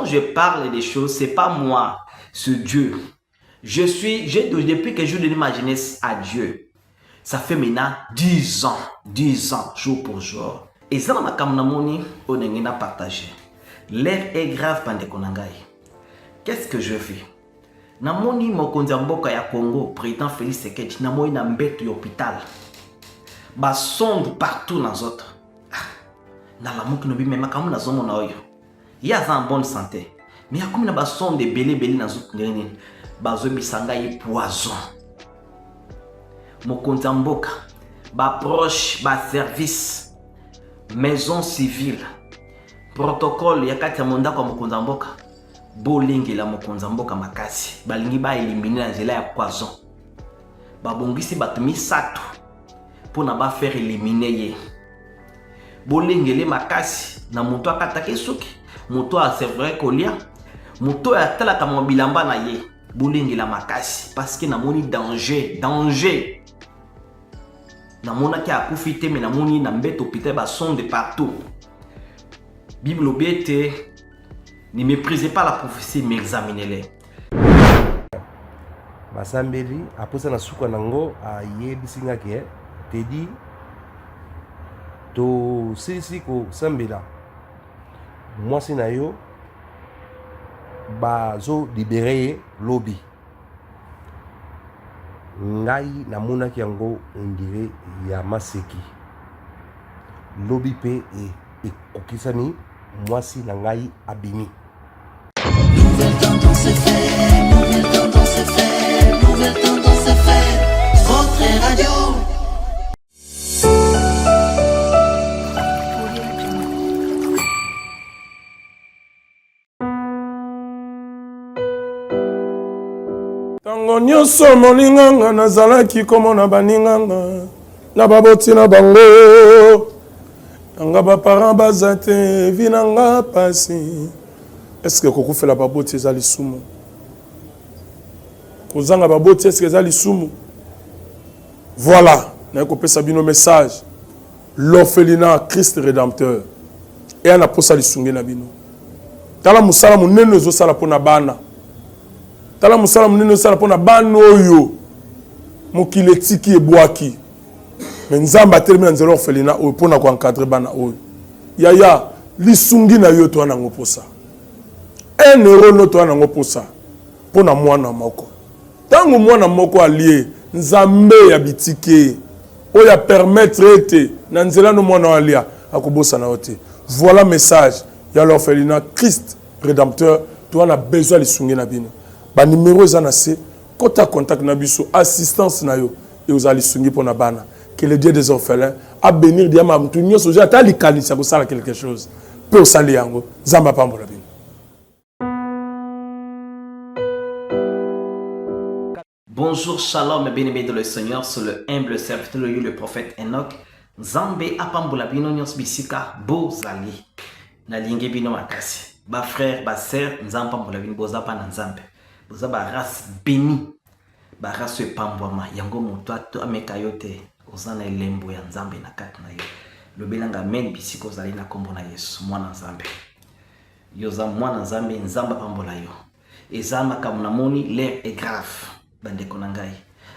je parle des choses, c'est pas moi, c'est Dieu. Depuis que je donne ma jeunesse à Dieu, ça fait maintenant 10 ans, jour pour jour. Et ça, ma kamnamoni, on a partagé. L'air est grave pendant qu'on qu'est-ce que je fais? Namoni mokonzi mboka ya Congo, président Félix Tshisekedi, namoni na mbeto hôpital. Ba sonde partout dans autres. Na la muki nobi même comme na zomo na oyo. Il y a en bonne santé. Mais il y a comme na ba sonde belé dans autres nini. Ba zo bisanga yi poison. Mokonzi mboka, ba proche, ba service, maison civile, protocole ya kati ya monda kwa mokonzi mboka. Bolingi la mokonzi mboka makasi. Balingi ba éliminer na nzela ya poison. Ba bongisi bato misato pour na ba faire éliminer ye. Bolingi le makasi na muto akatake suki. Muto a c'est vrai kolia. Muto ya tala kama bilamba na ye. Bolingi la makasi parce que na moni danger. Na mona ki akufite mais na moni na mbeto hôpital ba sonde partout. Bible obete. Ne méprisez pas la prophétie, mais examinez-les. Basambeli, après ça, na suka nango a yebisinga ke te di to sisi ko sambela. Moi c'est na yo bazo libérer lobby. Ngai na mona ki yango on dirait ya maseki. Lobby pe et kokisani moi si na ngai abimi. Nouvelle tendance est faite, nouvelle tendance est faite, nouvelle tendance est faite. Votre radio. Tango nyonso molinganga nazalaki komona baninganga na baboti na bango. Nanga ba parents bazate vinanga pasi. Est-ce que koko fait la baboti ezali sumu? Kozanga baboti est-ce que ezali sumu? Voilà, na ko pesa bino message. L'orphelinat Christ rédempteur. Et ana posa lisungi na bino. Tala musala munene zo sala pona bana. Tala musala munene zo sala pona bana oyo. Mokile tiki ebwaki. Mais nzamba termine nzelo orphelinat o pona ko encadrer bana oyo. Yaya lisungi na yo to na ngoposa. 1 euro no to na ngoposa pona mwana moko. Tango mwana moko allié nzambe ya bitike o ya permettre ete na nzela no mwana alia akobosa na ote. Voilà message ya l'orphelinat Christ rédempteur to na besoin lisungi na bino. Ba numéro ezana se kota contact na biso assistance na yo et aux lisungi pona bana. Que le Dieu des orphelins a bénir diama mtu nyoso ja ta likanisa ko sala quelque chose peut sali yango zamba pambola bino. Bonjour, shalom et bien-aimés de le Seigneur, c'est le humble serviteur de le prophète Enoch. Nzambe apambola bino nyos bisika bozali na linge bino makasi. Ba frère, ba sœur, nzambe apambola bino boza pa na nzambe. Boza ba race béni. Ba race pambwama yango moto ato ameka yote ozana elembo ya nzambe na kati na yo. Lobelanga men bisika ozali na kombo na Yesu mwana nzambe. Yoza mwana nzambe nzamba apambola yo. Ezama kamunamoni l'air est grave. Bandeko nangai.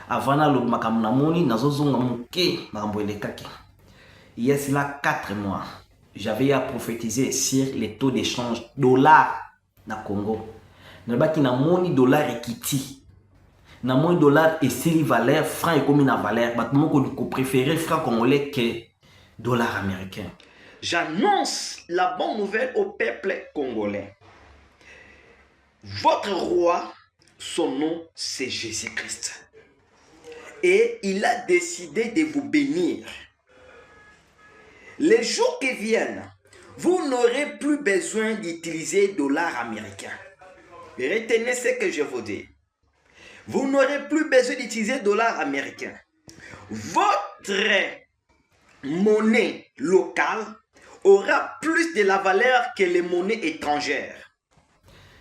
Avana lo makamnamoni nazozonga muke makambo elekaki. Il y a cela 4 mois, j'avais à prophétiser sur les taux d'échange dollar na Congo. Nabaki na moni dollar ekiti. Na moni dollar et sili valeur franc et comme na valeur, bat moko ko préférer franc congolais que dollar américain. J'annonce la bonne nouvelle au peuple congolais. Votre roi, son nom, c'est Jésus-Christ. Et il a décidé de vous bénir. Les jours qui viennent, vous n'aurez plus besoin d'utiliser dollars américains. Retenez ce que je vous dis. Vous n'aurez plus besoin d'utiliser dollars américains. Votre monnaie locale aura plus de la valeur que les monnaies étrangères.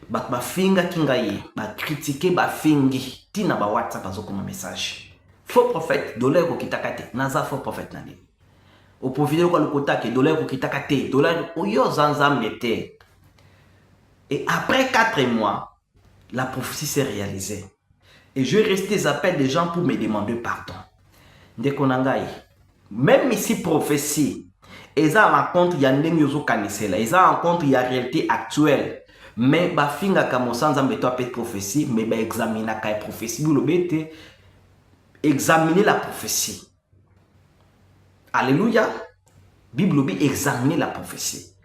Ba finga kingaye, ba critiquer ba fingi, tina ba WhatsApp azokoma message. Faux prophète, dollar ko kitakate, naza faux prophète nani. Au profiter ko lokotake, dollar ko kitakate, dollar oyo zanzam nete. Et après 4 mois, la prophétie s'est réalisée. Et je restais des appels des gens pour me demander pardon. Même ici, prophétie, ils ont rencontre, il y a des gens qui ils ont rencontre, il y a réalité actuelle. Mais ba finga kamo sans ambeto apet prophétie, mais ba examiner la prophétie, vous le examiner la prophétie. Alléluia. Bible bi examiner la prophétie.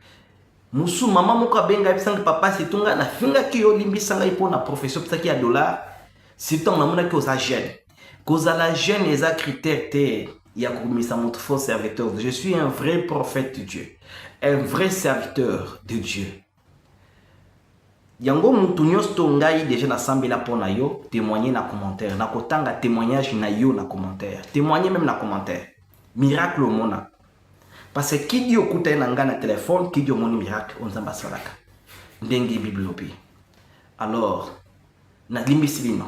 Musu mama moko benga bisanga papa situnga na finga ki yo limbisanga ipo na prophétie psaki ya dollar. Siton na mona ki oza jeune. Koza la jeune eza critère te ya komisa mon faux serviteur. Je suis un vrai prophète de Dieu. Un vrai serviteur de Dieu. Yango mutu nyonso ngai déjà na sambela pona yo témoigner na commentaire na kotanga témoignage na yo na commentaire témoigner même na commentaire miracle au mona parce que qui dit okuta na ngana téléphone qui dit au moni miracle on zamba salaka ndenge bible opi alors na limbisi bino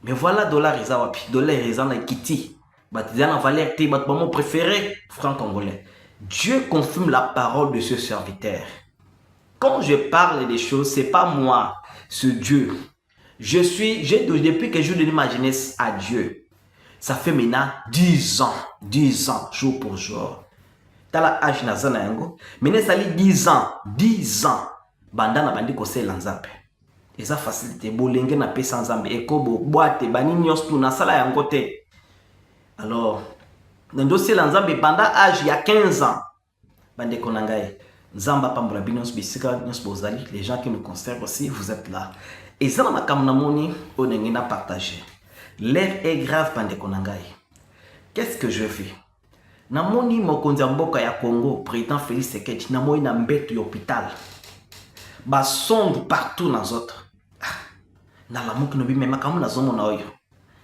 mais voilà dollar eza wapi dollar eza na kiti batiza na valeur te bat mon préféré franc congolais. Dieu confirme la parole de ce serviteur. Quand je parle des choses, c'est pas moi, c'est Dieu. Depuis que je donne ma jeunesse à Dieu, ça fait maintenant 10 ans, jour pour jour. T'as la âge nazana yango, maintenant ça lit 10 ans, bandana bandi kose lanzape. Et ça facilite, bolenge na pe sans zambe, ekobo, boite, bani nyos tu na sala yango te. Alors, dans le dossier lanzabe, pendant âge il y a 15 ans, bande konangaye. Zamba pambula binos bisika nyos bozali, les gens qui me conservent aussi, vous êtes là. Et ça na makamna moni onengena partager. L'air est grave pande konangai. Qu'est-ce que je fais? Na moni mokonzi mboka ya Congo, président Félix Tshisekedi, na moni na mbetu hôpital. Ba sonde partout dans autres. Na la moki no bi mema kamu na zomo na oyo.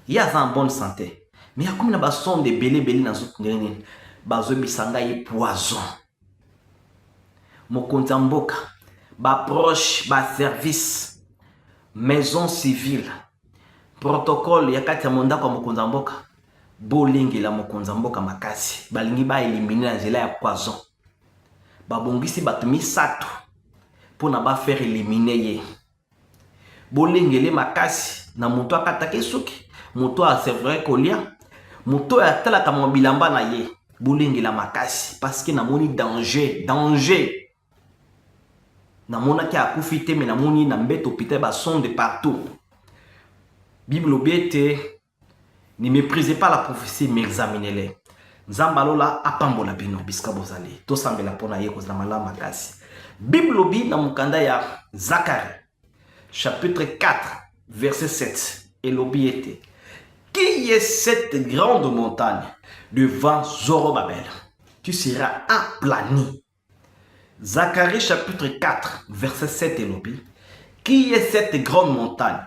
Ya za en bonne santé. Mais ya comme na ba sonde belé dans autres ngeni. Ba zo bisanga yi poison. Mokonzi mboka, ba proche, ba service, maison civile, protocole ya kati ya monda kwa mokonzi mboka, bolingi la mokonzi mboka makasi, balingi ba éliminer na nzela ya poison. Ba bongisi batu misato pona ba faire éliminer ye. Bolingi le makasi na muto akatake suki, muto a c'est vrai kolia, muto ya tala kama bilamba na ye. Bolingi la makasi parce que na moni danger. Na mona ki akufite mais na moni na mbeto hôpital ba sonde partout. Bible obiete ne méprisez pas la prophétie mais examinez-les. Nzambalola apambola bino biska bozali. To sambela pona ye kozala malama makasi. Bible obi na mukanda ya Zacharie chapitre 4 verset 7 et l'obiete. Qui est cette grande montagne devant Zorobabel? Tu seras aplani. Zacharie chapitre 4 verset 7 et l'obi. Qui est cette grande montagne?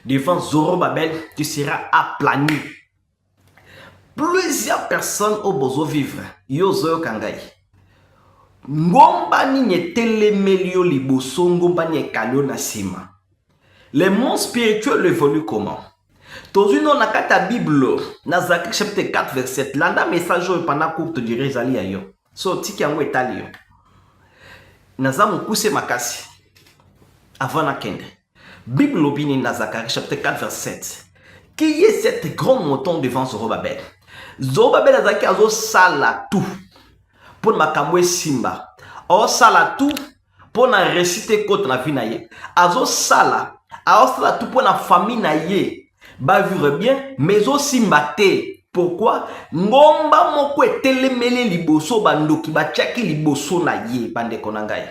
Devant Zorobabel, tu seras aplani. Plusieurs personnes au besoin vivre. Yozo kangai. Ngomba ni nyetelemelio liboso, ngomba ni ekalio na sima. Les mondes spirituels évoluent comment? Dans une nakata Bible, na Zacharie chapitre 4 verset 7, landa message pendant courte durée zali ayo. So tiki yango etali yo. Nazamu kuse makasi avant na kende. Bible obini na Zacharie chapitre 4 verset 7. Qui est cette grande montagne devant Zorobabel? Zorobabel azaki azo sala tout pour makamwe simba. O sala tout pour na réciter côte na vie na ye. Azo sala tout pour na famille na ye. Ba vivre bien mais aussi mbate. Pourquoi? Ngomba moko etelemele liboso bandoki bachaki liboso na ye bande konangai.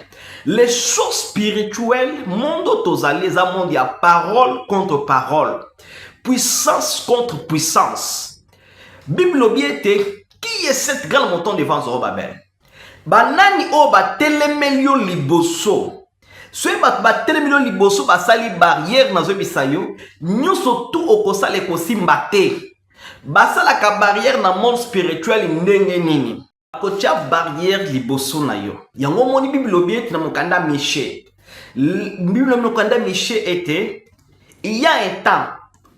Les choses spirituelles, monde tozali za monde ya parole contre parole. Puissance contre puissance. Bible obiete, qui est cette grande montagne devant Zorobabel? Banani o batelemelio liboso. Ceux batelemelio liboso basali barrière na zo bisayo, nyoso tout okosale kosimbate. Basala ka barrière na monde spirituel ndenge nini. Kotia barrière liboso na yo. Yango moni Bible obiete na mokanda Michée. Bible na mokanda Michée était il y a un temps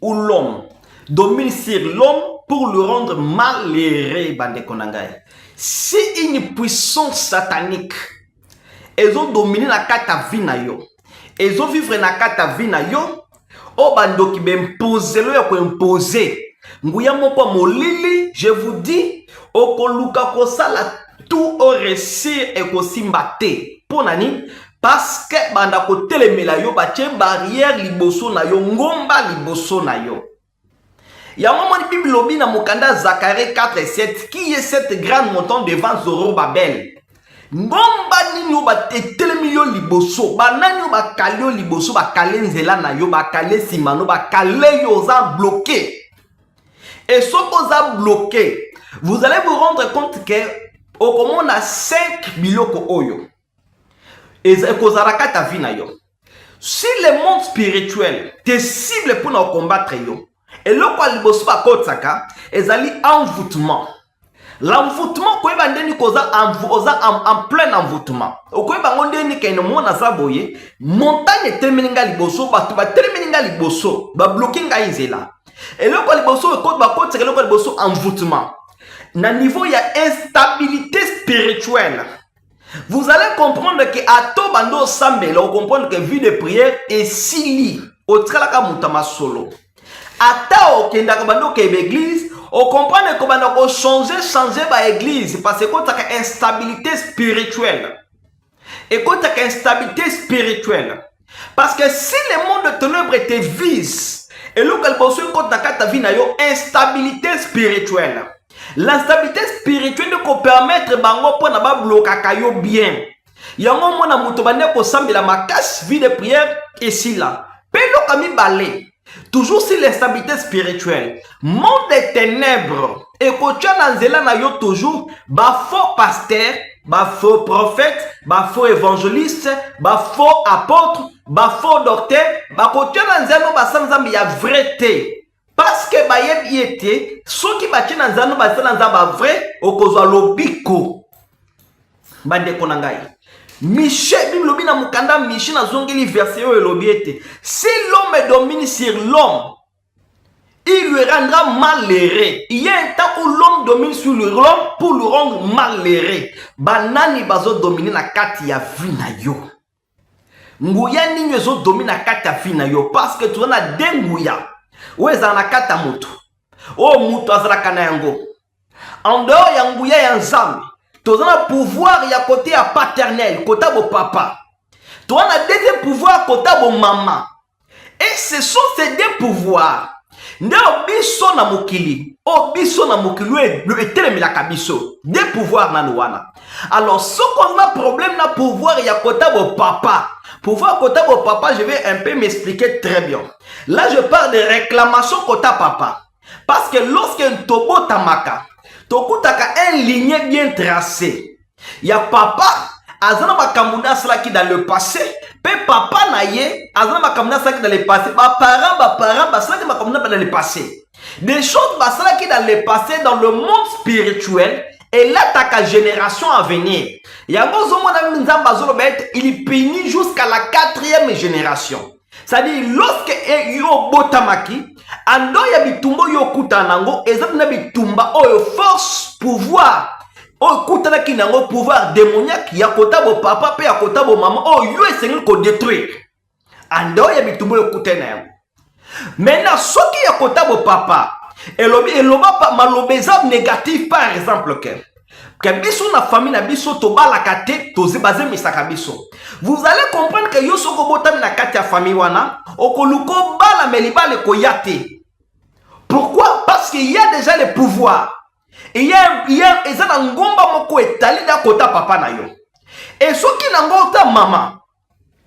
où l'homme domine sur l'homme pour le rendre malheureux bande konangai. C'est une puissance satanique. Ils ont dominé la carte à vie na yo. ezo vivre na kata vie na yo o bandoki b'impose lo ya ko imposer nguya moko molili. Je vous dis okoluka kosala tout au réussir et kosimba te ponani parce que banda ko telemela yo batie barrière liboso na yo ngomba liboso na yo. Ya moni Bible lobi na mokanda Zacharie 4:7 qui est cette grande montagne devant Zorobabel. Ngomba nini ba telemi yo liboso banani yo bakale yo liboso bakale nzela na yo bakale simano bakale yo za bloqué. Et ce qu'on a bloqué, vous allez vous rendre compte que au comment on a 5 biloko oyo. Et kozaraka ta vie na yo. Si le monde spirituel te cible pour nous combattre yo. Et le quoi liboso ba kotsaka, ezali envoûtement. L'envoûtement ko ebandeni koza en plein envoûtement. Ko ebangondeni ke no mona zaboye, montagne temeninga liboso ba temeninga liboso, ba bloquer nga izela. Et là, c'est le envoûtement. Na niveau, il y a instabilité spirituelle. Vous allez comprendre que à tout bando sambe, là, vous comprenez que vie de prière est si liée. Au tralaka mutama solo. À ta okenda bando ke l'église, on comprend que bando changer ba église parce que quand tu as instabilité spirituelle. Et quand tu as instabilité spirituelle, parce que si le monde de ténèbres te vise, et là, ta vie na yo instabilité spirituelle. L'instabilité spirituelle peut permettre bango pour na ba bloquer yo bien. Yango mona muto bande ko sambela makasi vie de prière ici là. Pelo kami balé. Toujours si l'instabilité spirituelle, monde des ténèbres et ko tchana nzela na yo toujours ba faux pasteur, ba faux prophète, ba faux évangéliste, ba faux apôtre, ba faux docteur, ba kotiana nzano ba sanzambi ya vrai té. Parce que ba yeb yete, ceux qui ba tina nzano ba sanzamba ba vrai, okozwa lobiko. Bande konangai. Michel, Bible lobi na mukanda Michel na zongeli verset yo elobiete. Si l'homme domine sur l'homme, il lui rendra malheureux. Il y a un temps où l'homme domine sur l'homme pour le rendre malheureux. Banani bazo dominer na kati ya vie na yo. Nguya ninyo zo domine na kati ya vie na yo parce que tu na denguya. Weza na kata mutu. O mutu azalaka na yango. En dehors ya nguya ya nzambe, tu na pouvoir ya côté ya paternel, côté bo papa. Tu na deuxième pouvoir côté bo maman. Et ce sont ces deux pouvoirs. Ndeo biso na mokili, o biso na mokili le etelemela kabiso, des pouvoirs na wana. Alors ce qu'on a problème na pouvoir ya kota bo papa. Pouvoir kota bo papa, je vais un peu m'expliquer très bien. Là je parle de réclamation kota papa. Parce que lorsque tobo tamaka, tokutaka un lignée bien tracé. Ya papa azana makamuna salaki dans le passé. Pe papa na ye azana makamuna salaki dans le passé. Ba parents salaki makamuna dans le passé. Des choses salaki dans le passé dans le monde spirituel et là ta génération à venir. Yango zomona nzamba zolobet il punit jusqu'à la 4e génération. C'est-à-dire lorsque yo botamaki ando ya bitumbo yo kutanango ezana bitumba oyo force pouvoir. Oh, kutana ki nango pouvoir démoniaque ya kota bo papa pe ya kota bo maman oh yo esengeli ko détruire ando ya bitumbo yo kutana yango. Maintenant soki ya kota bo papa eloba pa malobeza négatif par exemple que biso na famille na biso to balaka te to zibaze misaka biso. Vous allez comprendre que yo soko botami na kati ya famille wana okoluko bala melibale ko yate. Pourquoi? Parce qu'il y a déjà le pouvoir. Il y a ezana ngomba moko etali da kota papa na yo. Et soki na ngota mama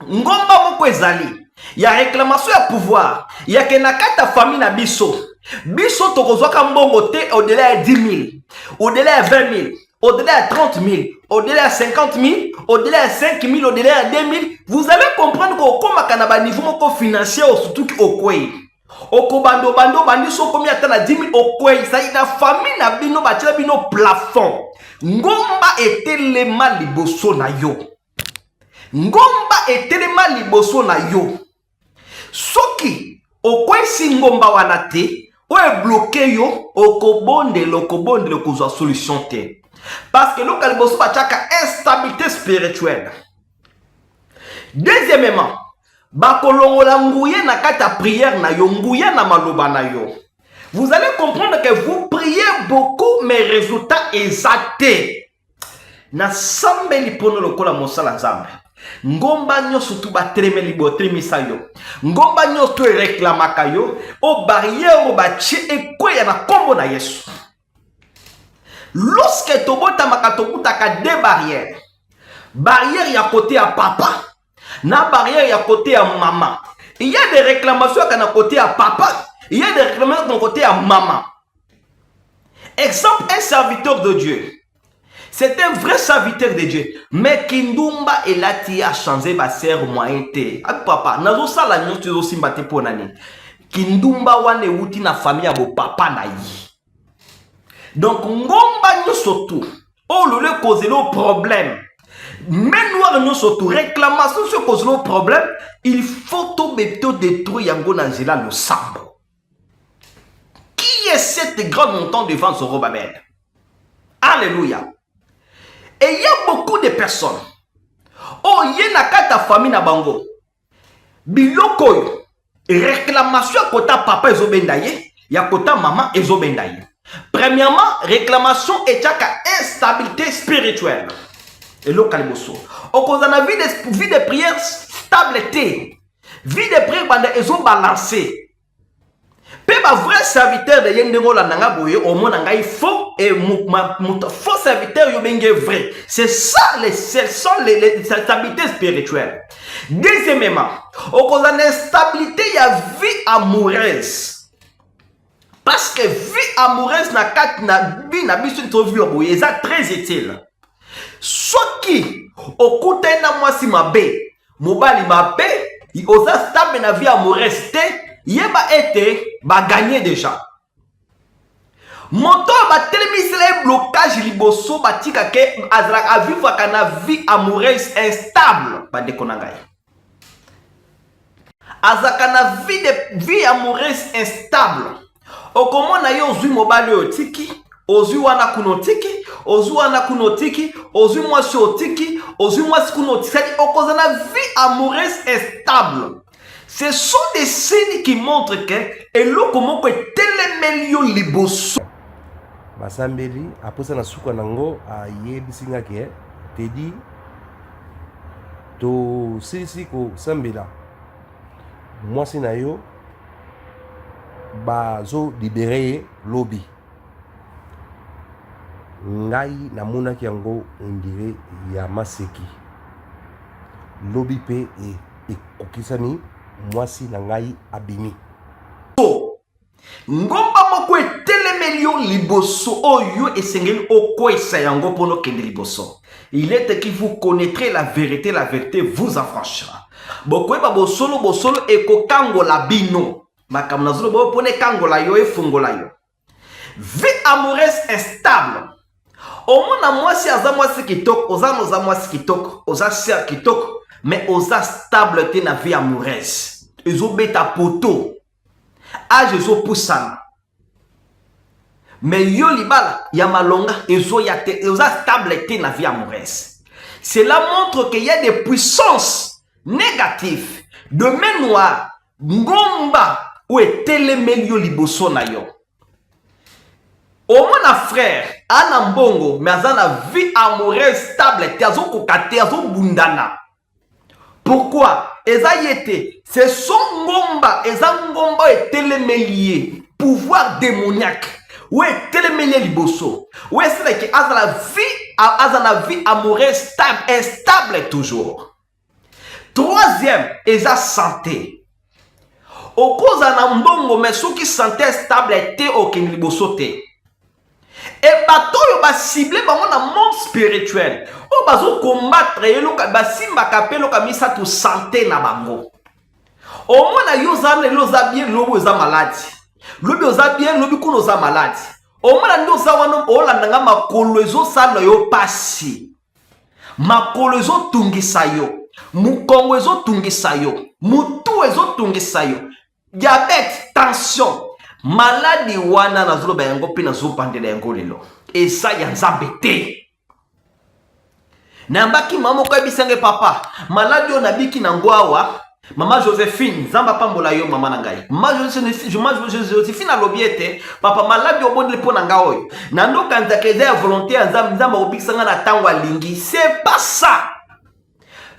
ngomba moko ezali ya réclamation ya pouvoir ya kenakata famille na biso. Biso tokozwaka mbongo te au-delà ya 10 000, au-delà ya 20 000, au-delà ya 30 000, au-delà ya 50 000, au-delà ya 5 000, au-delà ya 2 000. Vous allez comprendre qu'au na ba niveau moko financier surtout qui au kwei. Okobando bandi so komi atana 10 000 okwei sa ina famille na bino batela bino plafond. Ngomba etelema liboso na yo. Ngomba etelema liboso na yo. Soki okwei si ngomba wana te, o e bloqué yo, okobonde kozwa solution te. Parce que loka liboso bachaka instabilité spirituelle. Deuxièmement, bakolongola nguye na kata prière na yo, nguye na maloba na yo. Vous allez comprendre que vous priez beaucoup, mais résultat exacté. Na sambeli pono lokola mosala nzambe. Ngomba nyoso tu batremeli botremisa yo. Ngomba nyoso tu reklamaka yo. O barrière o bachi ekweya na kombo na Yesu. Lorsque tobota makatokuta ka deux barrières. Barrière ya côté à papa. Na barrière ya côté à maman. Il y a des réclamations à côté à papa. Il y a des réclamations à côté à maman. Exemple, un serviteur de Dieu. C'est un vrai serviteur de Dieu. Mais Kindumba et Lati a changé ma sœur moyen. Papa, nazo sala nyoto zo simbate po nani. Kindumba wane wuti na famille abo papa na yi. Donc ngomba nyoso tu. Oh le cause le problème. Mais noir nyoso tu réclamation sur cause le problème, il faut tout détruire yango na nzela le sambo. Qui est cette grande montagne devant ce Robabel? Alléluia. Et il y a beaucoup de personnes. Oh, il y a ta famille na bango. Biloko réclamation à côté papa ezobendaye, ya kota maman ezobendaye. Premièrement, réclamation est à instabilité spirituelle. Et le caliboso. Au cause de vie de prière stabilité. Vie de prière bande ezo balancé. Pe ba vrai serviteur de yendengo la nanga boye au moins nanga il faut et faux serviteur yo benge vrai. C'est ça les stabilités spirituelles. Deuxièmement, au cause de l'instabilité il y a vie amoureuse. Parce que vie amoureuse na kat na vie na biso to vie boye ça très utile. Soit qui au côté na moi si mabe, mobali mabe, il osa stable na vie amoureuse te. Yeba été ba gagner déjà. Moto ba telemisele blocage liboso batika ke azra a vivre kana vie amoureuse instable ba dekonangai. Azakana vie amoureuse instable. Okomona yo zui mobali otiki, ozui wana kunotiki, ozui wana kunotiki, ozui mwasi otiki, ozui mwasi kunotiki. C'est okozana vie amoureuse instable. Ce sont des signes qui montrent que et là comment que telemelio liboso basambeli aposa na suka nango ayebisinga ke te di to sisi ko sambela mwasi na yo bazo libéré lobby ngai namonaki yango ondire ya maseki lobby pe e kokisani mwasi na ngai abimi. Ngomba moko etelemelio liboso oyo esengeli okoesa yango pono kende liboso. Il est que vous connaîtrez la vérité vous affranchira. Bokweba bosolo eko kangola bino. Makamna zolo bo pone kangola yo e fungola yo. Vie amoureuse instable. Omona mwasi aza mwasi kitoko, oza noza mwasi kitoko, oza ser kitoko. Mais osa stable te na vie amoureuse. Ezo beta poto. Age ezo poussana. Mais yo libala ya malonga ezo yate osa stable te na vie amoureuse. Cela montre qu'il y a des puissances négatives de main noire. Ngomba ou etelemelio liboso na yo. Au moins frère, ana mbongo mais azana vie amoureuse stable te azo kokate azo bundana. Pourquoi? Ezayete, c'est son ngomba, ezangomba et télémélié, pouvoir démoniaque. Ou est télémélié liboso. Ou est-ce que azana vie amoureuse stable, instable toujours. Troisième, eza santé. Au cause d'un mbongo, mais ceux qui santé stable était au liboso te. Et bato yo ba ciblé bango na monde spirituel. O bazo combattre yelo ka ba simba kapelo ka misa to santé na bango. O mona yo zane lo za bien lobo za malade. Lobi oza bien lobi kuno za malade. O mona ndo za wano o la nga makolo ezo sala yo pasi. Makolo ezo tungisa yo. Mukongo ezo tungisa yo. Mutu ezo tungisa yo. Diabète, tension. Maladi wana na zolo bayango pe na zo pandela yango lelo. Esa ya nzambe te. Nambaki mama ko bisange papa. Maladi ona biki na ngwawa Maman Joséphine, Zamba Pambola yo maman nangai. Maman Joséphine a l'obiete, papa malade au bon de ponangaoy. Nando kantakeze à volonté à Zamba obixanga na tangwa lingi. C'est pas ça.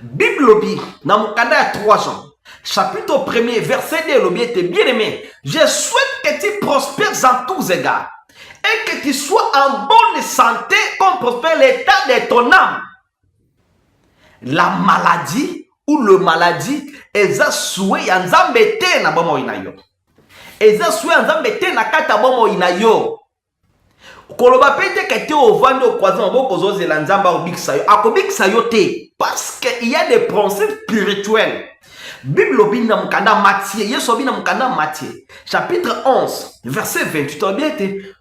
Bible lobby, na mukanda ya 3 ans. Chapitre 1er, verset 2, l'obiete bien aimé. Je souhaite que tu prospères en tous égards. Et que tu sois en bonne santé comme prospère l'état de ton âme. La maladie ou le maladie, eza soué ya nzambe te na bomo inayo. Eza soué nzambe te na kata bomo inayo. Koloba pete kete ovando kwazan boko zozela nzamba obiksa yo. Akobiksa yo te parce que il y a des principes spirituels. Bible obina mukanda Matthieu, Yesu obina mukanda Matthieu, chapitre 11, verset 28.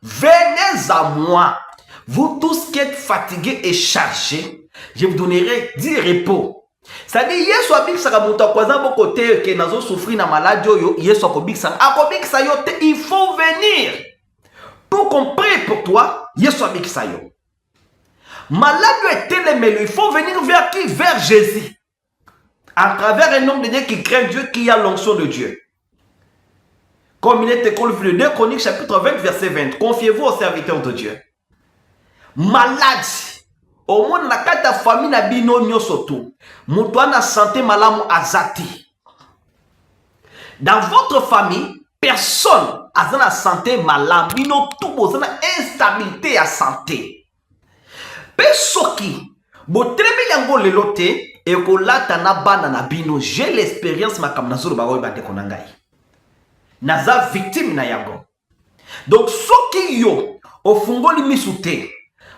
Venez à moi, vous tous qui êtes fatigués et chargés, je vous donnerai du repos. C'est-à-dire, Yesu abikisa muta kwaza boko te ke nazo souffrir na maladie yo, Yesu akobikisa yo te, il faut venir pour qu'on prie pour toi. Yesu abikisa yo. Malade est télémelo, il faut venir vers qui? Vers Jésus. À travers un homme de Dieu qui craint Dieu, qui a l'onction de Dieu. Comme il est écrit le 2 Chroniques chapitre 20 verset 20. Confiez-vous aux serviteurs de Dieu. Malade. Au moins na kata famille na bino nyosoto. Mutu ana santé malamu azati. Dans votre famille, personne a la santé malamu. Bino tout bozana instabilité à santé. Pesoki. Botremi yango lelote. Et kolata na bana na bino, j'ai l'expérience makam nazulu bagoy bande konangai. Naza victime na yango. Donc soki yo ofungoli misute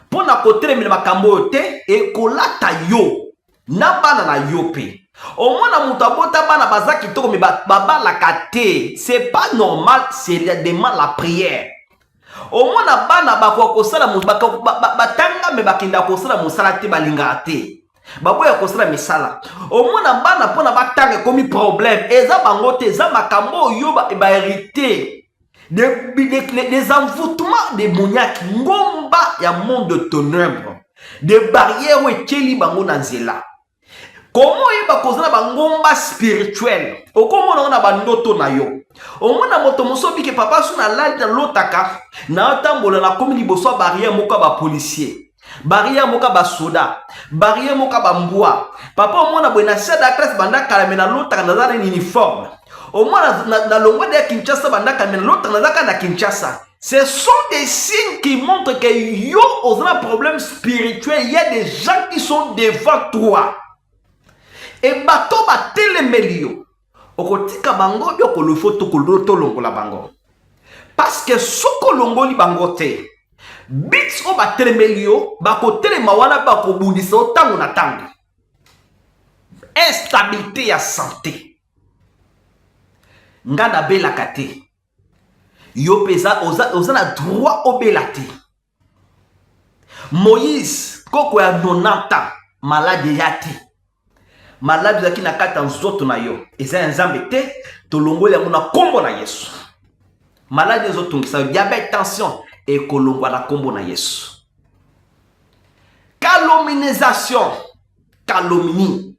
pona kotremi makambo te e kolata yo na bana na yo pe. Au moins mutabota bana bazaki toko me baba la kate, c'est pas normal, c'est la demande la prière. Au moins na bana bakwa kosala batanga me bakinda kosala musala te balinga te. Baboya kosala misala. Au moins na bana pona batanga komi problème. Eza bangote eza makambo yoba ba hérité. Des envoûtements démoniaques. Ngomba ya monde de ténèbres. Des barrières où ekeli bango na nzela. Comment yeba kozala bangomba spirituel. Okomo na bandoto na yo. Au moins na moto mosobi ke papa suna lali na lotaka na tambola na komi liboso barrière moka ba policier. Barrière moka ba soda, barrière moka ba mbwa. Papa au moins na bwena sada classe banda kalamena lota na zana uniforme. Au moins na longwa de Kinshasa banda kalamena lota na zaka na Kinshasa. Ce sont des signes qui montrent que yo ont un problème spirituel. Il y a des gens qui sont devant toi. Et bato ba telemelio. Okotika bango yo ko le photo ko loto longola bango. Parce que soko longoli bango te. Bits o ba telemelio ba ko telema wana ba ko bundisa otango na tango. Instabilité ya santé. Ngana bela kate. Yo pesa oza na droit obelate. Moïse koko ya 90 ans malade yati. Malade zaki na kata nzoto na yo. Eza nzambe te to longo ya mona kombo na Yesu. Malade zotungisa diabète, tension et kolongwa na kombo na Yesu. Calomnisation, calomnie.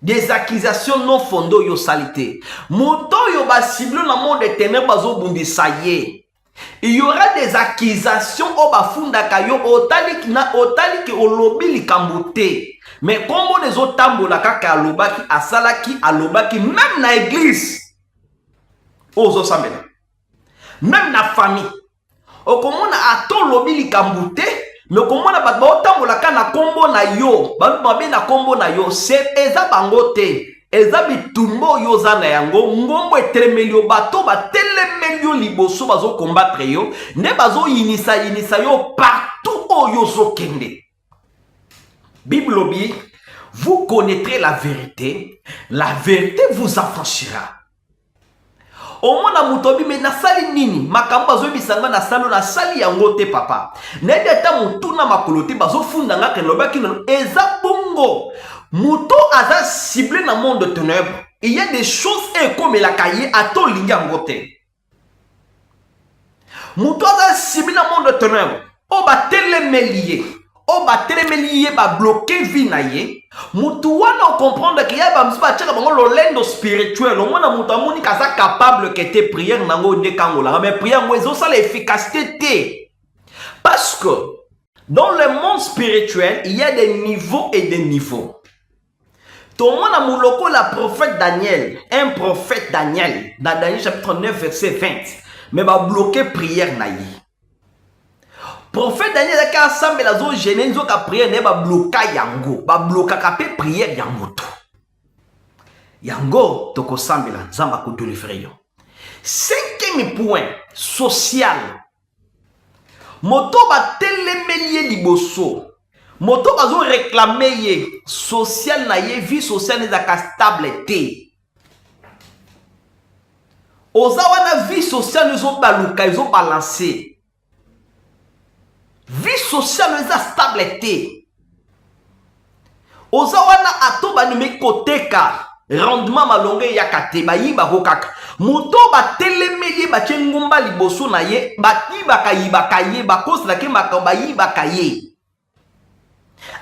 Des accusations non fondées yo salité. Moto yo ba cible na monde des ténèbres zo bundisa ye. Il y aura des accusations au bafunda kayo otali ki olobi likambote. Mais comme les autres tambola kaka alobaki asalaki alobaki même na église. Ozo sambela. Même na famille. Okomona ato lobi likambote. Mais comment na ba tambola kana kombo na yo, ba na kombo na yo, c'est eza bangote, eza bitumbo yo za na yango, ngombo etelemelio bato ba telemelio liboso bazo combattre yo, ne bazo inisa yo partout où yo zo kende. Bible obi, vous connaîtrez la vérité vous affranchira. Au moins na mutobi me na sali nini makambo zo bisanga na salo na sali yango te papa na deta mutu na makolote bazo funda ngaka lobaki no eza bongo muto aza ciblé na monde de ténèbres. Il y a des choses comme la cahier à to linga ngote muto aza ciblé na monde de ténèbres o ba telemelier o ba telemeli ye ba bloquer vie na ye mutu wana comprendre que ya ba msuba tchaka bango lolendo spirituel au moins mutu amoni kaza capable que te prière nango de kangola mais prière ngo ezo ça l'efficacité te parce que dans le monde spirituel il y a des niveaux et des niveaux. Tout le monde a mouloko la prophète Daniel, un prophète Daniel dans Daniel chapitre 9 verset 20 mais va bloquer prière na ye. Prophète Daniel a ensemble la zone gênée zo ka prière ne ba bloquer yango ba bloquer ka pe prière ya moto yango toko sambela nzamba ko délivrer yo. Cinquième point social moto ba telemelier liboso moto bazo réclamer ye social na ye vie sociale ezaka stable te oza wana vie sociale ezo baluka ezo balancer vie sociale eza stable te oza wana ato banime koteka rendement malonge yaka te bayiba ko kaka moto batelemeli batie ngumba liboso na ye bayibaka ye bakosela ke makambo bayibaka ye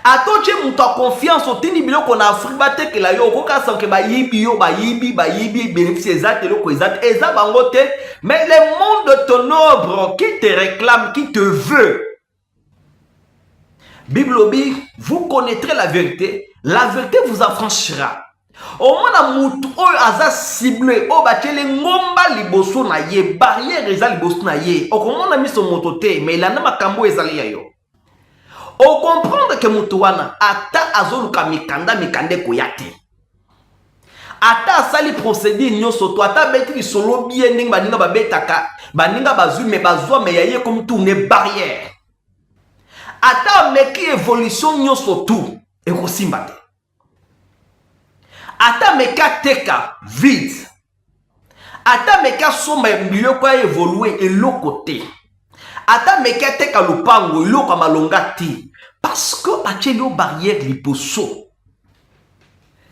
ato tie moto a confiance otindi biloko na Afrique batekela yo okokasa ke bayibi yo bayibi bénéfice ezate loko ezate eza bango te mais le monde de ton ombre qui te réclame qui te veut. Bible dit, vous connaîtrez la vérité vous affranchira. Au moins mutu oyo aza ciblé o batele ngomba liboso na ye barrière eza liboso na ye okomona miso moto te mais ilanda makambo ezali ya yo. O comprendre que mutu wana ata azoluka mikande koyate. Ata asali procédure nyonso to ata beti lisolo bien ndenge baninga babetaka baninga bazui me bazwa me yaye comme tourner barrière. Ata meki évolution nyonso tout ekosimba te. Ata meka teka vide. Ata meka soma biloko ya évoluer eloko te. Ata meka teka lupango eloko malonga te. Parce que batie yo barrière liboso.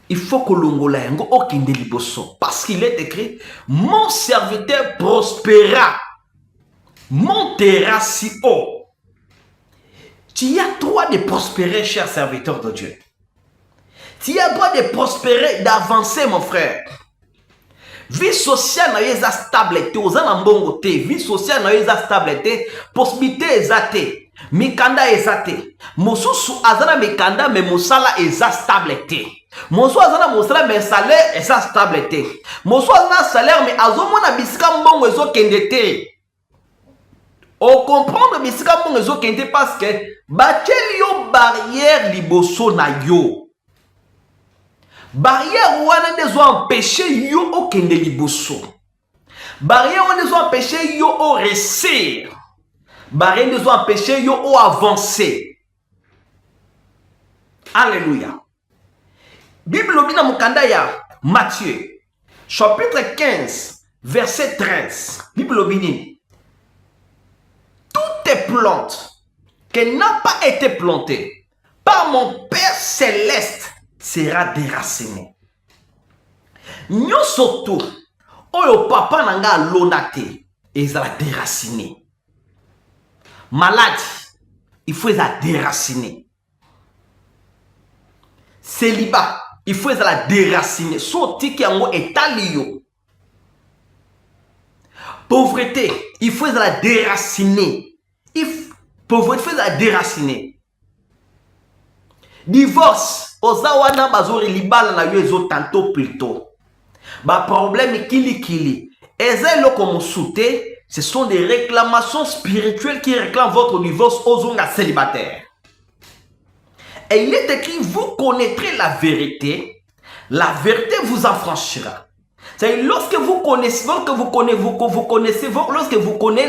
Il faut que l'ongola yango okinde liboso. Parce qu'il est écrit, mon serviteur prospéra, montera si haut. Tu as droit de prospérer, cher serviteur de Dieu. Tu as droit de prospérer, d'avancer, mon frère. Vie sociale na yeza stable te, ozana mbongo te, vie sociale na yeza stable te, possibilité ezate, mikanda ezate. Mosusu azana mikanda me mosala eza stable te. Mosusu azana mosala me salaire eza stable te. Mosusu azana salaire me azomona bisika mbongo ezokende te. O comprendre bisika mbongo ezokende parce que bateli yo barrière liboso na yo. Barrière wana dezo empêcher yo okende liboso. Barrière wana dezo empêcher yo o réussir. Barrière dezo empêcher yo o avancer. Alléluia. Bible obina mukanda ya Matthieu chapitre 15 verset 13. Bible obini. Toutes tes plantes qui n'ont pas été plantées par mon Père céleste sera déraciné. Nyonso tu oyo papa nanga lonate ezala déraciné. Maladie, il faut ezala déraciné. Célibat, il faut ezala déraciné. So tiki yango etali yo. Pauvreté, il faut ezala déraciné. Pauvreté, il faut ezala déraciné. Divorce, ozawana bazori libala na yo ezo tanto plutôt. Ba problème kili. Ezelo comme souté, ce sont des réclamations spirituelles qui réclament votre divorce aux onga célibataires. Et il est écrit, vous connaîtrez la vérité vous affranchira. C'est lorsque vous connaissez, vous connaissez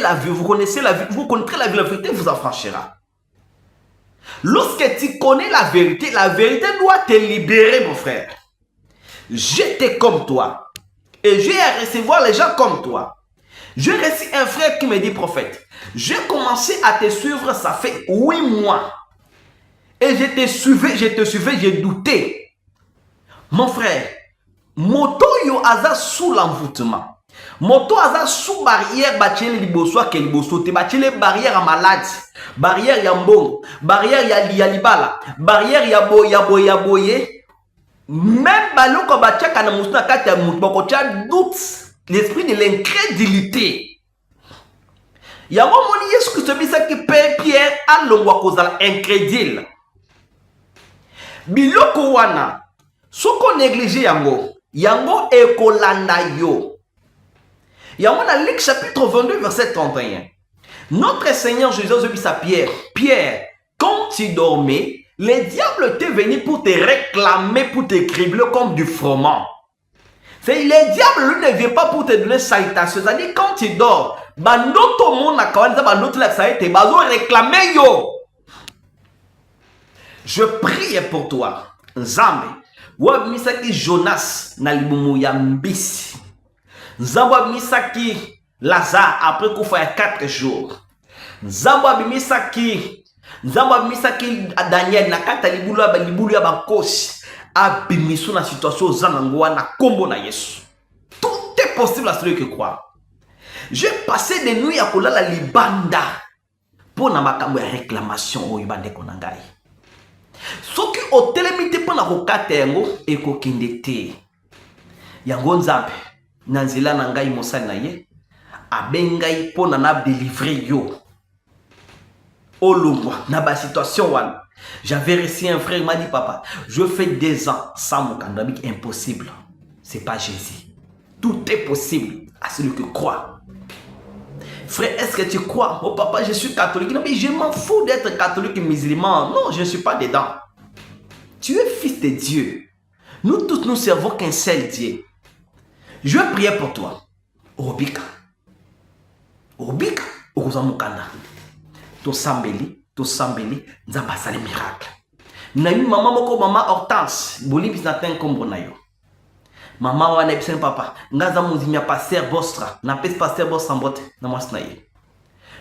la vérité vous affranchira. Lorsque tu connais la vérité doit te libérer, mon frère. J'étais comme toi. Et j'ai à recevoir les gens comme toi. J'ai reçu un frère qui me dit, prophète, j'ai commencé à te suivre, ça fait 8 mois. Et je te suivais, j'ai douté. Mon frère, moto yo aza sous l'envoûtement. Moto aza sous barrière bachele liboso ke liboso te bachele barrière à malade, barrière ya mbongo, barrière ya libala, barrière ya boye. Même baloko bachaka na musuna kati ya mutu bakotia doute, l'esprit de l'incrédulité. Ya moni Yesu Christ bisa ki Pierre alongwa kozala incrédule. Biloko wana soko négligé yango ekolanda yo. Yango na Luc chapitre 22 verset 31. Notre Seigneur Jésus dit à Pierre, Pierre, quand tu dormais, les diables étaient venus pour te réclamer, pour te cribler comme du froment. C'est les diables lui ne viennent pas pour te donner salutation. C'est-à-dire quand tu dors, bandoto mon akawanza bandoto la saluté, bazo réclamer yo. Je prie pour toi, Nzambe. Wa misaki Jonas na libumu ya mbisi. Nzambe misaki Lazare après qu'on fait 4 jours. Nzambe misaki Daniel na kata libulu ya bakosi abimiso na situation zanangoa na kombo na Yesu. Tout est possible à celui qui croit. J'ai passé des nuits à kolala libanda pour na makambo ya réclamation o ibande konangai. Soki otelemite pour na kokata yango ekokinde te. Yango Nzambe na nzela na ngai mosali na ye abengai pour na délivrer yo. Olongwa na ba situation wana. J'avais reçu un frère, il m'a dit papa, je fais 2 ans sans mon cannabis, impossible. C'est pas Jésus. Tout est possible à celui qui croit. Frère, est-ce que tu crois? Oh papa, je suis catholique. Non, mais je m'en fous d'être catholique et musulman. Non, je ne suis pas dedans. Tu es fils de Dieu. Nous tous, nous servons qu'un seul Dieu. Je vais prier pour toi. Obika. Obika. Okozamukanda. To sambeli, nzamba sali miracle. Na yu maman moko mama Hortense, bolibi natin kombo na yo. Mama wana ebisen papa, ngaza muzimia pasteur Bostra, na pes pasteur Bostra mbote na mwasna ye.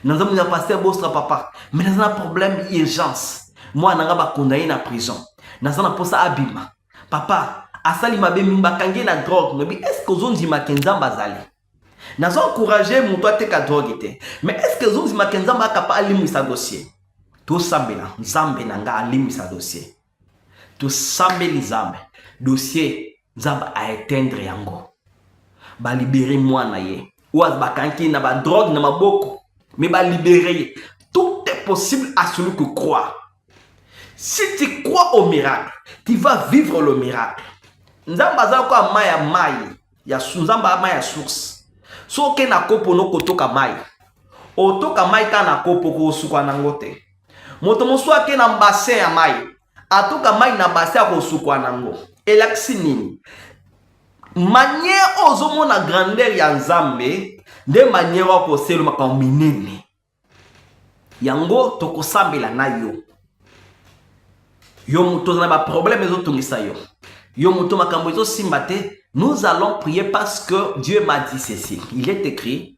Naza muzimia pasteur Bostra papa, mais naza na problème urgence. Moi nanga ba kondaye na prison. Naza na posa abima. Papa, asali mabe mimba kange na drogue, nobi est-ce que ozonzima kenzamba zali? Nous avons encouragé mon toit te drogue. Mais est-ce que vous avez capable d'aller sa dossier? Tout sambela, Nzambe nanga alimi sa dossier. Tout sambeli Nzambe, dossier Nzambe a éteindre yango. Ba libérer moi na ye. Ou ba kanki na ba drogue na maboko. Mais ba libérer. Tout est possible à celui qui croit. Si tu crois au miracle, tu vas vivre le miracle. Nzambe azako amaya mai. Ya Nzambe amaya source. So ke na kopo no kotoka mai. Otoka mai ka na kopo ko sukwa na ngote. Moto moswa ke na bassin ya mai. Atoka mai na bassin ko sukwa na ngo. Elaksi nini? Manière ozomo na grandeur ya Nzambe, de manière ko selu makam minene. Yango toko sambela na yo. Yo muto na ba problème ezo tungisa yo. Yo muto makambo ezo simbate. Nous allons prier parce que Dieu m'a dit ceci. Il est écrit,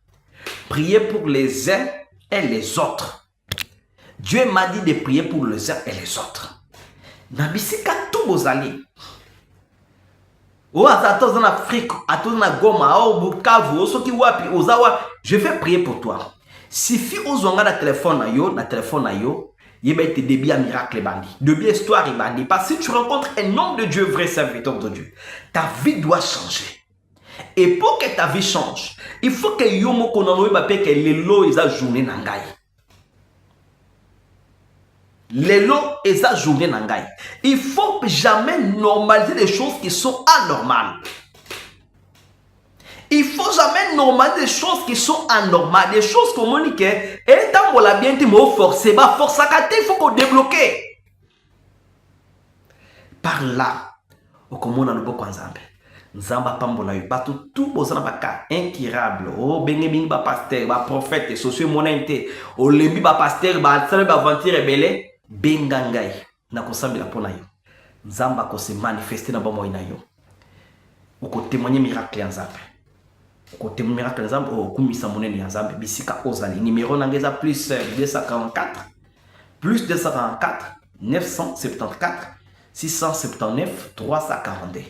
priez pour les uns et les autres. Dieu m'a dit de prier pour les uns et les autres. Nabisika tout bozali. O azato en Afrique, ato na Goma, o Bukavu, o soki wapi, ozawa, je vais prier pour toi. Suffit ozonga na téléphone na yo, yeba te débit à miracle bandi, débit histoire bandi. Parce que si tu rencontres un homme de Dieu, vrai serviteur de Dieu, ta vie doit changer. Et pour que ta vie change, il faut que yomo konano bape que lelo eza journée nangai. Lelo eza journée nangai. Il faut jamais normaliser des choses qui sont anormales. Il faut jamais normaliser des choses qui sont anormales, des choses comme on dit que et tant qu'on l'a bien dit mais forcer, bah force à il faut qu'on débloque. Par là, au comment on a le beau Nzambe. Nzamba pambola yu batu tout bozana baka incurable. Oh bengi bingi ba pasteur, ba prophète, socio monente, o lembi ba pasteur, ba sabe ba aventure belé, bengangai na kosambela pona yo. Nzamba ko se manifester na bomo ina yo. Ou ko témoigner miracle ya Nzambe. Côté miracle Nzambe au kumisa monene ya Nzambe bisika ozali numéro nangeza plus 244 plus 244 974 679 342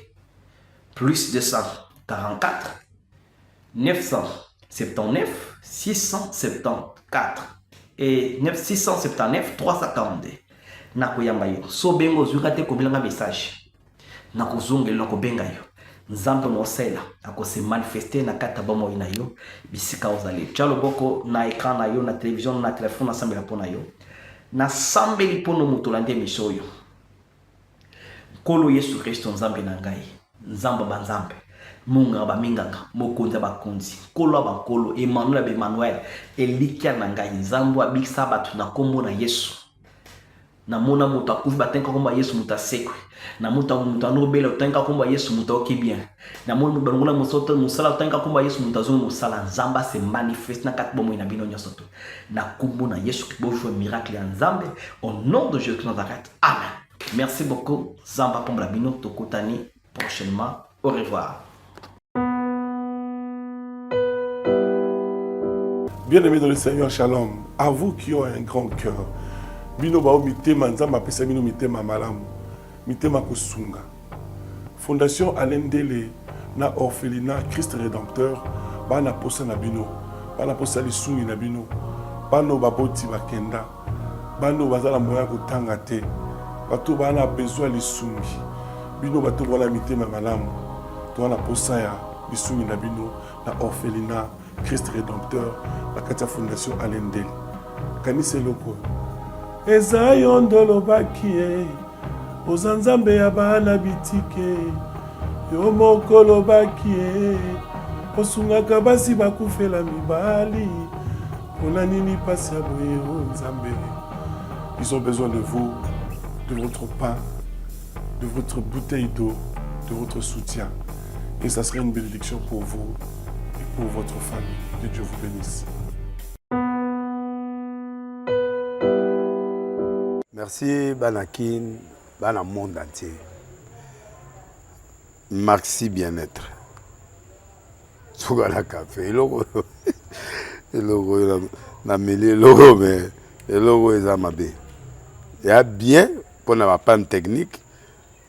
plus 244 979 674 et 679 342. Nakoyamba yo. So bengo zurate kobilanga message. Nakozongela ko benga yo. Nzambe mosela akose manifester na kata bomo ina yo bisika ozali. Tchalo boko na écran na yo na télévision na téléphone na sambela pona yo. Na sambeli pono mutolande misoyo. Kolo Yesu Kristo nzambe na ngai. Nzamba banzambe. Munga baminganga mokonza bakonzi. Kolo abakolo Emmanuel Elikia na ngai. Nzambo abikisa batu na kombo na Yesu. Na mona muta kufi batenka komba Yesu muta sekwe. Na muta nobela utenka komba Yesu muta oki bien. Na mona mubangola musoto musala utenka komba Yesu muta zongo musala. Nzamba se manifeste na kat bomo ina bino nyosoto. Na kombo na Yesu ki bojo miracle ya nzambe au nom de Jésus de Nazareth. Amen. Merci beaucoup. Zamba Pombla Bino Tokotani prochainement. Au revoir. Bien-aimés dans le Seigneur, shalom. À vous qui ont un grand cœur. Bino bao mitema nzamba pesa bino mitema malamu. Mitema kosunga. Fondation Alendele na orphelinat Christ Rédempteur bana posa na bino. Bana posa lisumi na bino. Bano baboti bakenda. Bano bazala moya kotanga te. Bato bana besoin lisungi. Bino bato wana mitema malamu. To wana posa ya lisumi na bino na orphelinat Christ Rédempteur la katia Fondation Alendele. Kanise loko. Eza yondolo bakie ozanzambe ya bana bitike yo mokolo bakie osungaka basi bakufela mibali pona nini pasi ya boye o nzambe. Ils ont besoin de vous, de votre pain, de votre bouteille d'eau, de votre soutien. Et ça serait une bénédiction pour vous et pour votre famille. Que Dieu vous bénisse. Merci Banakin, Bana monde entier. Merci bien-être. Sougala café, logo na mêlé logo mais logo est amabé. Il y a bien pour la panne technique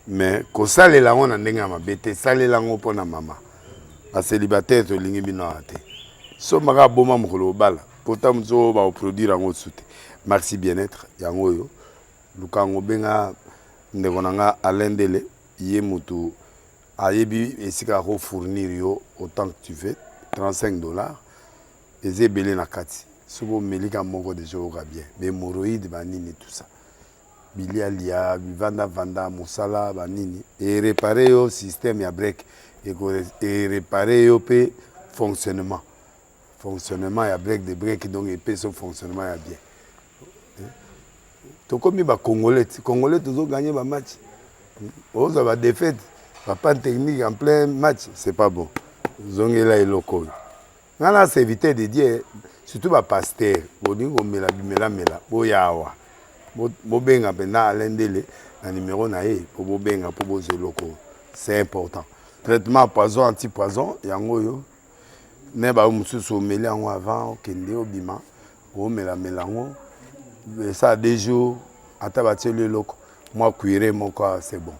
mais ko sale la on ndenga mabete sale la ngo pona mama. A célibataire to lingi bino ate. So maka boma mokolo bala. Pourtant zo ba produire ngo soute. Merci bien-être yango yo. Lukango benga ndekonanga Alendele ye mutu ayebi esika ko fournir yo autant que tu veux $35 eze belé na kati sobo melika moko de jour bien mais hémorroïdes banini tout ça bilia lia vanda musala banini et réparer yo système ya break et réparer yo pe fonctionnement ya break de break donc et pe son fonctionnement ya bien. Tokomi ba Congolais toujours gagner ba match. On va défaite, pas technique en plein match, c'est pas bon. Zongela et loko. Ngana c'est éviter de dire surtout ba pasteur, bodingo mela. Boyawa. Bo benga pena Alendele na numéro na e pour bo benga pour bo loko. C'est important. Traitement poison anti-poison yango yo. Ne ba mususu meli yango avant kende obima. O mela ngo. Ça des jours à tabater le loco moi cuire mon corps c'est bon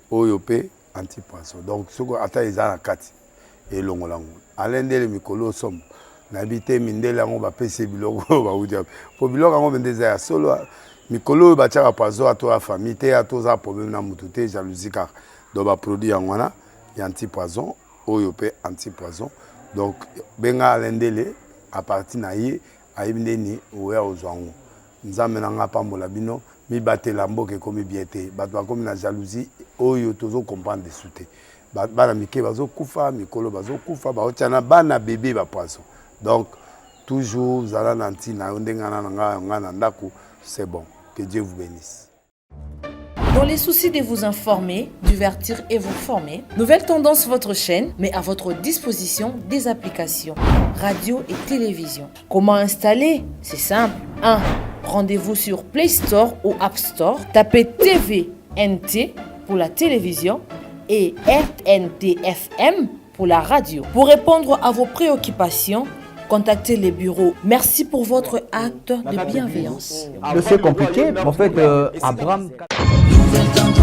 oyopé anti-poisson donc ce que ata ezana kati et longolango Alendele mikolo som nabité mindela ngo ba pese biloko ba udia po biloko ngo bendeza ya solo mikolo ba tchaka poisson à toi famille te à toi problème na mututé jalousie car do ba produit ngwana ya anti-poisson oyopé anti-poisson donc benga Alendele à partir na ye ayibindeni oya ozwango. Nzambe nanga pambola bino mi batela mboke komi biete bato bakomi na jalousie oyo tozo comprendre de soute bana mike bazo kufa mikolo bazo kufa baotiana bana bébé ba poisson donc toujours zala nanti na ndengana nga na ndako c'est bon. Que Dieu vous bénisse. Dans les soucis de vous informer, divertir et vous former, Nouvelle Tendance, votre chaîne, met à votre disposition des applications, radio et télévision. Comment installer? C'est simple. 1. Rendez-vous sur Play Store ou App Store. Tapez TVNT pour la télévision et RNTFM pour la radio. Pour répondre à vos préoccupations, contactez les bureaux. Merci pour votre acte de bienveillance. C'est compliqué, en fait, Abraham... Nouvelle tendance.